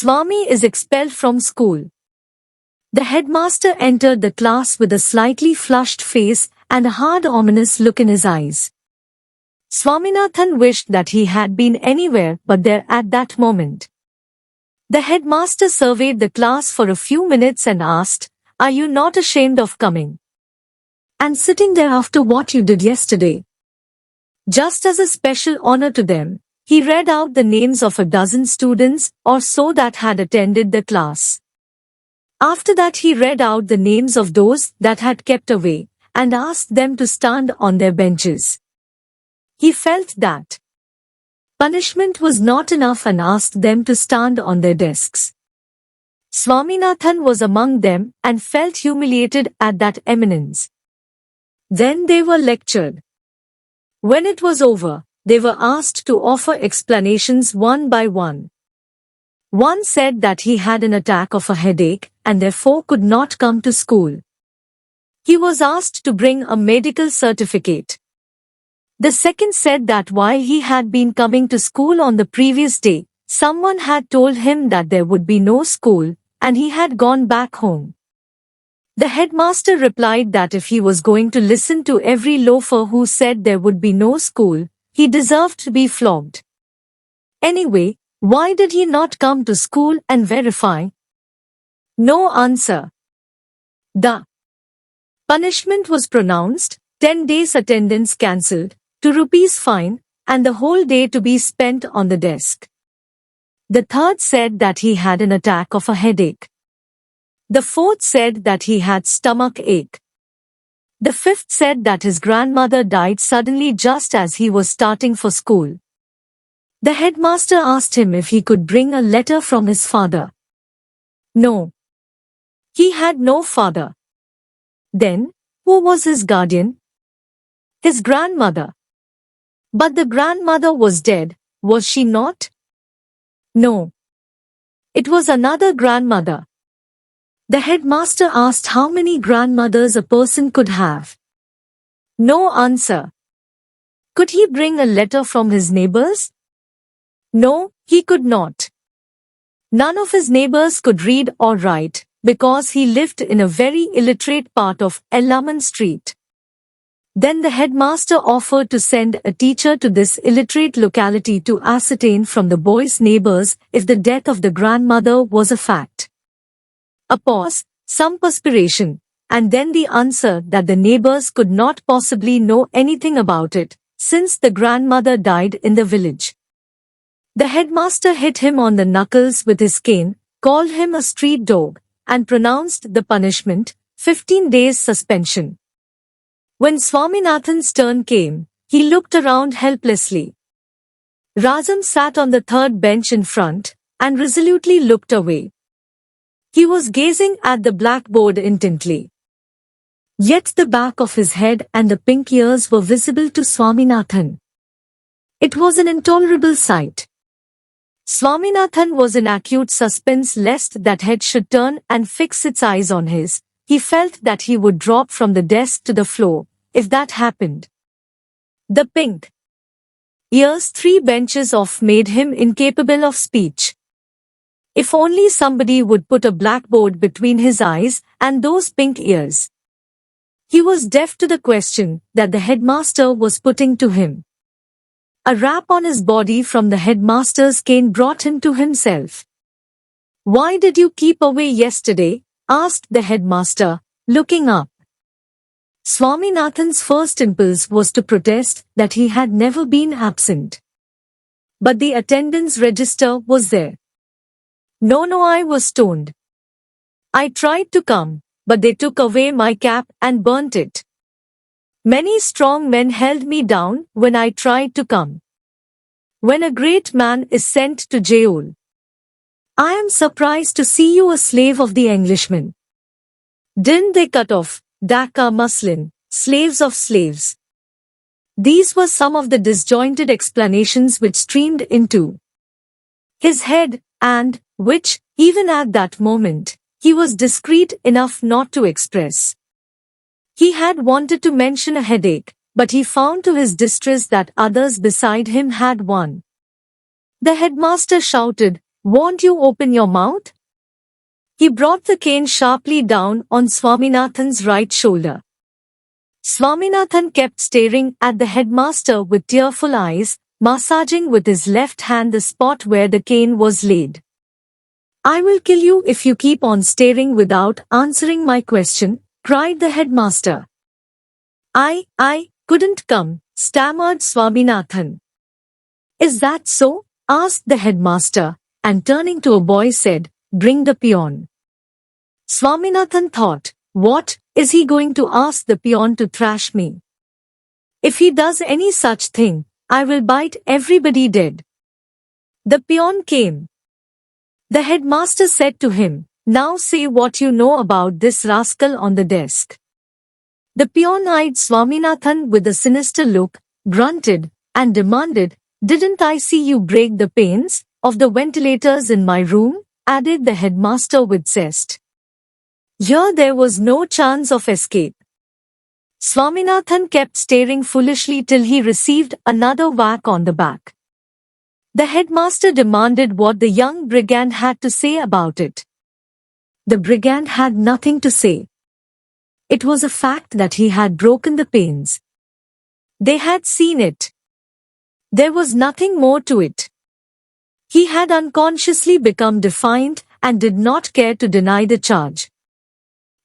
Swami is expelled from school. The headmaster entered the class with a slightly flushed face and a hard, ominous look in his eyes. Swaminathan wished that he had been anywhere but there at that moment. The headmaster surveyed the class for a few minutes and asked, "Are you not ashamed of coming and sitting there after what you did yesterday?" Just as a special honor to them, he read out the names of a dozen students or so that had attended the class. After that he read out the names of those that had kept away, and asked them to stand on their benches. He felt that punishment was not enough and asked them to stand on their desks. Swaminathan was among them and felt humiliated at that eminence. Then they were lectured. When it was over, they were asked to offer explanations one by one. One said that he had an attack of a headache and therefore could not come to school. He was asked to bring a medical certificate. The second said that while he had been coming to school on the previous day, someone had told him that there would be no school, and he had gone back home. The headmaster replied that if he was going to listen to every loafer who said there would be no school, he deserved to be flogged. Anyway, why did he not come to school and verify? No answer. The punishment was pronounced, 10 days attendance cancelled, ₹2 fine, and the whole day to be spent on the desk. The third said that he had an attack of a headache. The fourth said that he had stomach ache. The fifth said that his grandmother died suddenly just as he was starting for school. The headmaster asked him if he could bring a letter from his father. No. He had no father. Then, who was his guardian? His grandmother. But the grandmother was dead, was she not? No. It was another grandmother. The headmaster asked how many grandmothers a person could have. No answer. Could he bring a letter from his neighbors? No, he could not. None of his neighbors could read or write, because he lived in a very illiterate part of Ellaman Street. Then the headmaster offered to send a teacher to this illiterate locality to ascertain from the boy's neighbors if the death of the grandmother was a fact. A pause, some perspiration, and then the answer that the neighbors could not possibly know anything about it, since the grandmother died in the village. The headmaster hit him on the knuckles with his cane, called him a street dog, and pronounced the punishment, 15 days suspension. When Swaminathan's turn came, he looked around helplessly. Razam sat on the third bench in front, and resolutely looked away. He was gazing at the blackboard intently. Yet the back of his head and the pink ears were visible to Swaminathan. It was an intolerable sight. Swaminathan was in acute suspense lest that head should turn and fix its eyes on his. He felt that he would drop from the desk to the floor, if that happened. The pink ears 3 benches off made him incapable of speech. If only somebody would put a blackboard between his eyes and those pink ears. He was deaf to the question that the headmaster was putting to him. A rap on his body from the headmaster's cane brought him to himself. "Why did you keep away yesterday?" asked the headmaster, looking up. Swaminathan's first impulse was to protest that he had never been absent. But the attendance register was there. No, I was stoned. I tried to come, but they took away my cap and burnt it. Many strong men held me down when I tried to come. When a great man is sent to jail, I am surprised to see you a slave of the Englishman. Didn't they cut off Dhaka muslin, slaves of slaves? These were some of the disjointed explanations which streamed into his head, and which, even at that moment, he was discreet enough not to express. He had wanted to mention a headache, but he found to his distress that others beside him had one. The headmaster shouted, Won't you open your mouth? He brought the cane sharply down on Swaminathan's right shoulder. Swaminathan kept staring at the headmaster with tearful eyes, massaging with his left hand the spot where the cane was laid. I will kill you if you keep on staring without answering my question, cried the headmaster. I couldn't come, stammered Swaminathan. Is that so? Asked the headmaster, and turning to a boy said, Bring the peon. Swaminathan thought, what, is he going to ask the peon to thrash me? If he does any such thing, I will bite everybody dead. The peon came. The headmaster said to him, Now say what you know about this rascal on the desk. The peon eyed Swaminathan with a sinister look, grunted, and demanded, Didn't I see you break the panes of the ventilators in my room? Added the headmaster with zest. Here there was no chance of escape. Swaminathan kept staring foolishly till he received another whack on the back. The headmaster demanded what the young brigand had to say about it. The brigand had nothing to say. It was a fact that he had broken the panes. They had seen it. There was nothing more to it. He had unconsciously become defiant and did not care to deny the charge.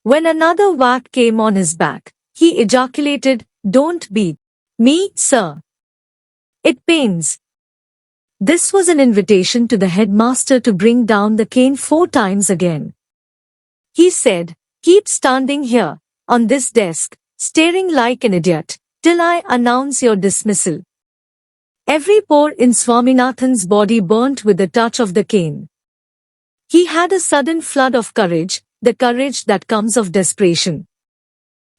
When another whack came on his back, he ejaculated, Don't beat me, sir. It pains. This was an invitation to the headmaster to bring down the cane 4 times again. He said, Keep standing here, on this desk, staring like an idiot, till I announce your dismissal. Every pore in Swaminathan's body burnt with the touch of the cane. He had a sudden flood of courage, the courage that comes of desperation.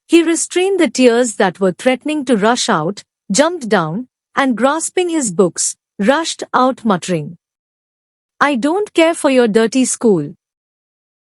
He restrained the tears that were threatening to rush out, jumped down, and grasping his books, rushed out muttering, I don't care for your dirty school.